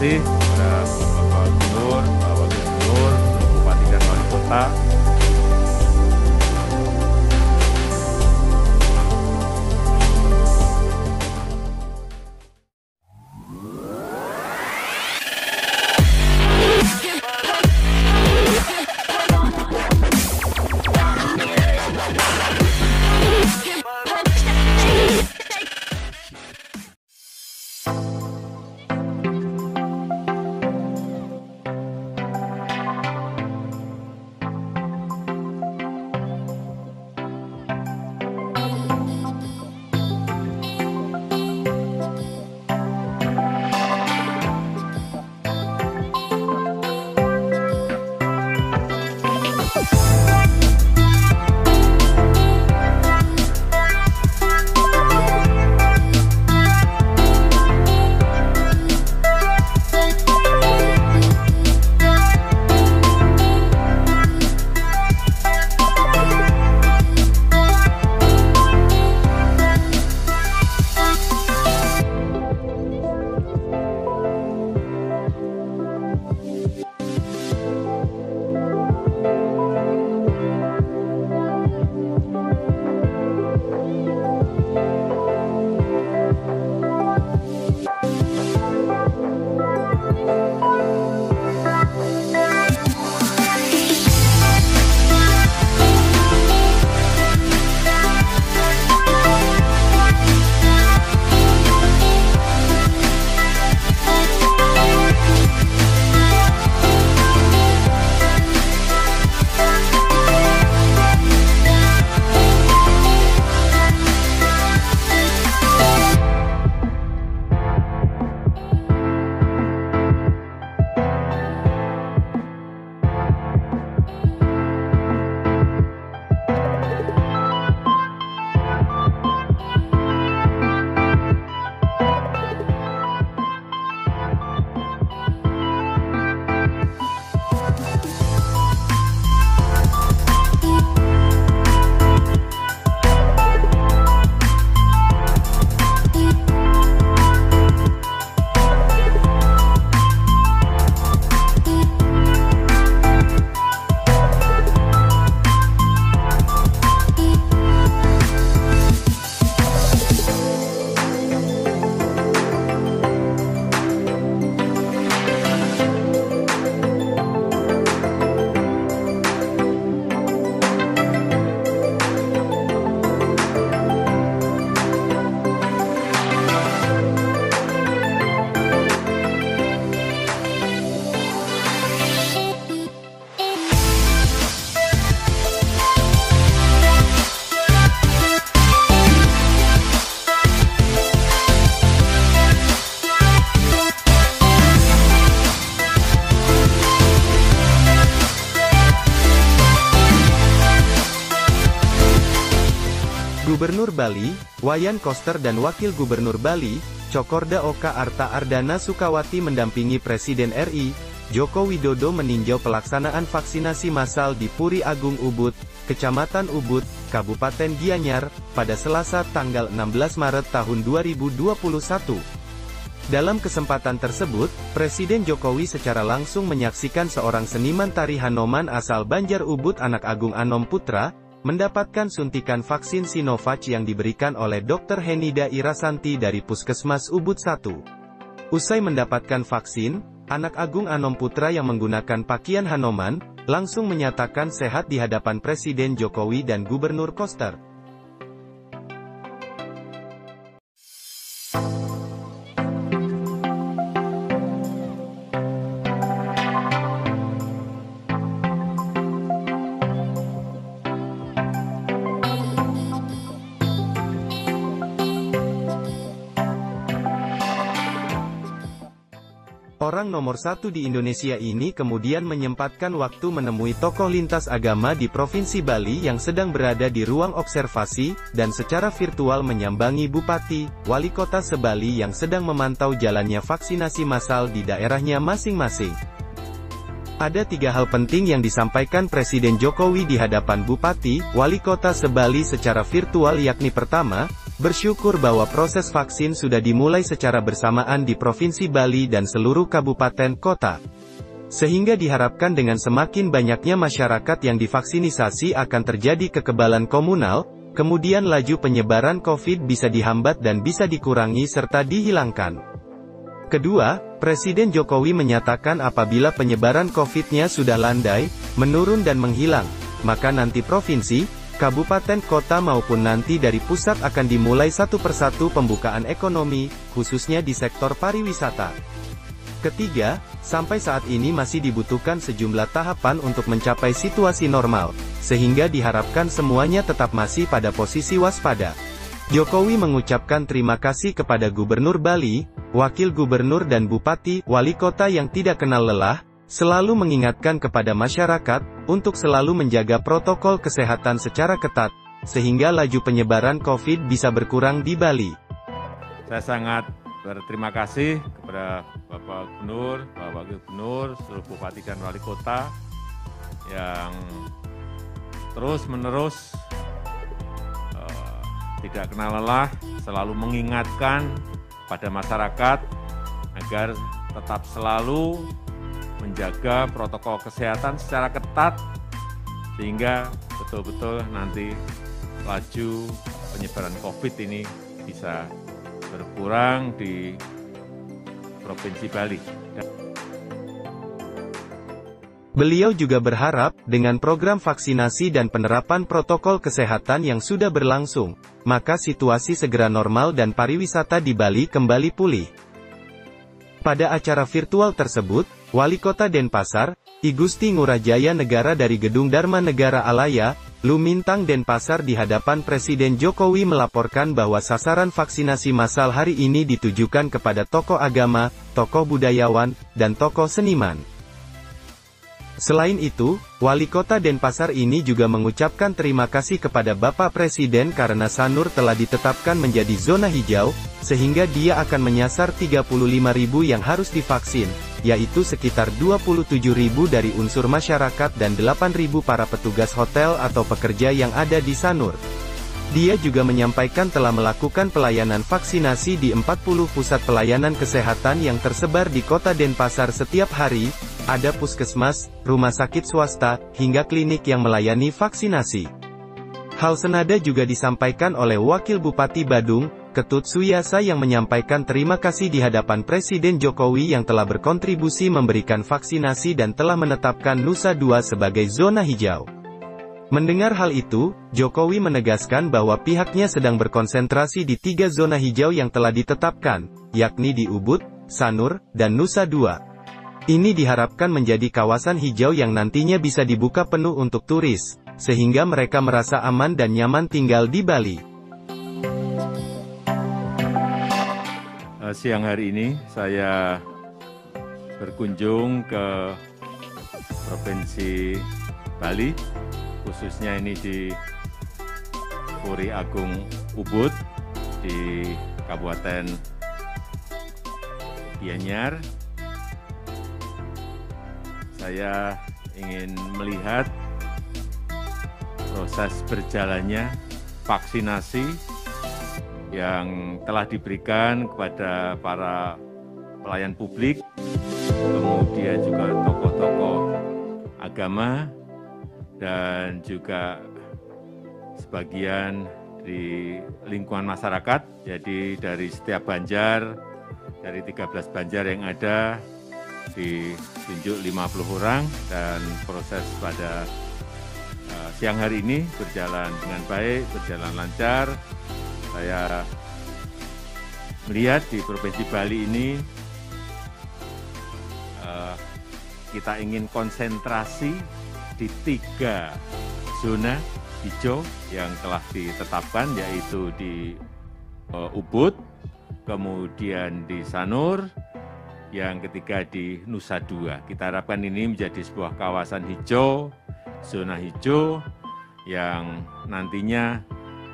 kasih kepada Bapak Gubernur, Pak Wakil Gubernur, Bupati dan Wali Kota. Gubernur Bali, Wayan Koster dan Wakil Gubernur Bali, Cokorda Oka Arta Ardana Sukawati mendampingi Presiden RI, Joko Widodo meninjau pelaksanaan vaksinasi massal di Puri Agung Ubud, Kecamatan Ubud, Kabupaten Gianyar, pada Selasa tanggal 16 Maret tahun 2021. Dalam kesempatan tersebut, Presiden Jokowi secara langsung menyaksikan seorang seniman tari Hanoman asal Banjar Ubud Anak Agung Anom Putra, mendapatkan suntikan vaksin Sinovac yang diberikan oleh Dr. Henida Irasanti dari Puskesmas Ubud 1. Usai mendapatkan vaksin, Anak Agung Anom Putra yang menggunakan pakaian Hanoman, langsung menyatakan sehat di hadapan Presiden Jokowi dan Gubernur Koster. Orang nomor satu di Indonesia ini kemudian menyempatkan waktu menemui tokoh lintas agama di Provinsi Bali yang sedang berada di ruang observasi, dan secara virtual menyambangi Bupati, Wali Kota se-Bali yang sedang memantau jalannya vaksinasi massal di daerahnya masing-masing. Ada 3 hal penting yang disampaikan Presiden Jokowi di hadapan Bupati, Wali Kota se-Bali secara virtual, yakni pertama, bersyukur bahwa proses vaksin sudah dimulai secara bersamaan di Provinsi Bali dan seluruh kabupaten kota. Sehingga diharapkan dengan semakin banyaknya masyarakat yang divaksinisasi akan terjadi kekebalan komunal, kemudian laju penyebaran COVID bisa dihambat dan bisa dikurangi serta dihilangkan. Kedua, Presiden Jokowi menyatakan apabila penyebaran COVID-nya sudah landai, menurun dan menghilang, maka nanti provinsi, kabupaten kota maupun nanti dari pusat akan dimulai satu persatu pembukaan ekonomi, khususnya di sektor pariwisata. Ketiga, sampai saat ini masih dibutuhkan sejumlah tahapan untuk mencapai situasi normal, sehingga diharapkan semuanya tetap masih pada posisi waspada. Jokowi mengucapkan terima kasih kepada Gubernur Bali, Wakil Gubernur dan Bupati, Wali Kota yang tidak kenal lelah, selalu mengingatkan kepada masyarakat, untuk selalu menjaga protokol kesehatan secara ketat, sehingga laju penyebaran COVID bisa berkurang di Bali. Saya sangat berterima kasih kepada Bapak Gubernur, Bapak Wakil Gubernur, seluruh Bupati dan Wali Kota, yang terus-menerus tidak kenal lelah, selalu mengingatkan pada masyarakat, agar tetap selalu menjaga protokol kesehatan secara ketat, sehingga betul-betul nanti laju penyebaran COVID ini bisa berkurang di Provinsi Bali. Beliau juga berharap, dengan program vaksinasi dan penerapan protokol kesehatan yang sudah berlangsung, maka situasi segera normal dan pariwisata di Bali kembali pulih. Pada acara virtual tersebut, Wali Kota Denpasar, I Gusti Ngurah Jaya Negara dari Gedung Dharma Negara Alaya, Lumintang Denpasar di hadapan Presiden Jokowi melaporkan bahwa sasaran vaksinasi massal hari ini ditujukan kepada tokoh agama, tokoh budayawan, dan tokoh seniman. Selain itu, Wali Kota Denpasar ini juga mengucapkan terima kasih kepada Bapak Presiden karena Sanur telah ditetapkan menjadi zona hijau, sehingga dia akan menyasar 35.000 yang harus divaksin, yaitu sekitar 27.000 dari unsur masyarakat dan 8.000 para petugas hotel atau pekerja yang ada di Sanur. Dia juga menyampaikan telah melakukan pelayanan vaksinasi di 40 pusat pelayanan kesehatan yang tersebar di Kota Denpasar setiap hari, ada puskesmas, rumah sakit swasta, hingga klinik yang melayani vaksinasi. Hal senada juga disampaikan oleh Wakil Bupati Badung, Ketut Suyasa yang menyampaikan terima kasih di hadapan Presiden Jokowi yang telah berkontribusi memberikan vaksinasi dan telah menetapkan Nusa Dua sebagai zona hijau. Mendengar hal itu, Jokowi menegaskan bahwa pihaknya sedang berkonsentrasi di 3 zona hijau yang telah ditetapkan, yakni di Ubud, Sanur, dan Nusa Dua. Ini diharapkan menjadi kawasan hijau yang nantinya bisa dibuka penuh untuk turis, sehingga mereka merasa aman dan nyaman tinggal di Bali. Siang hari ini saya berkunjung ke Provinsi Bali, khususnya ini di Puri Agung Ubud, di Kabupaten Gianyar. Saya ingin melihat proses berjalannya vaksinasi yang telah diberikan kepada para pelayan publik, kemudian juga tokoh-tokoh agama, dan juga sebagian di lingkungan masyarakat. Jadi dari setiap banjar, dari 13 banjar yang ada, ditunjuk 50 orang, dan proses pada siang hari ini berjalan dengan baik, berjalan lancar. Saya melihat di Provinsi Bali ini, kita ingin konsentrasi di 3 zona hijau yang telah ditetapkan, yaitu di Ubud, kemudian di Sanur, yang ketiga di Nusa Dua. Kita harapkan ini menjadi sebuah kawasan hijau, zona hijau, yang nantinya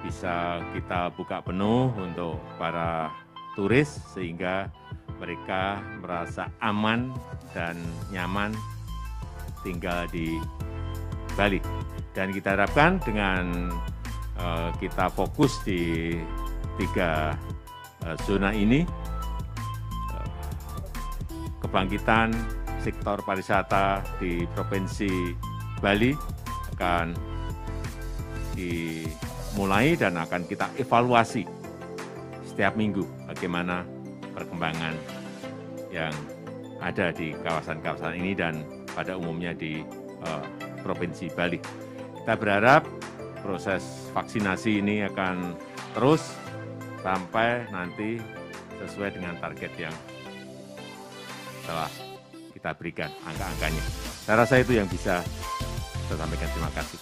bisa kita buka penuh untuk para turis, sehingga mereka merasa aman dan nyaman tinggal di Bali. Dan kita harapkan dengan kita fokus di 3 zona ini, kebangkitan sektor pariwisata di Provinsi Bali akan dimulai dan akan kita evaluasi setiap minggu bagaimana perkembangan yang ada di kawasan-kawasan ini dan pada umumnya di Provinsi Bali. Kita berharap proses vaksinasi ini akan terus sampai nanti sesuai dengan target yang telah kita berikan angka-angkanya. Saya rasa itu yang bisa saya sampaikan. Terima kasih.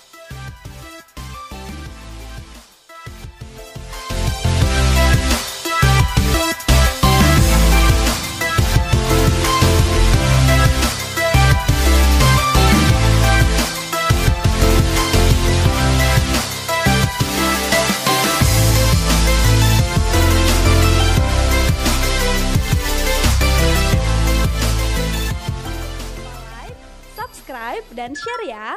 Subscribe dan share ya.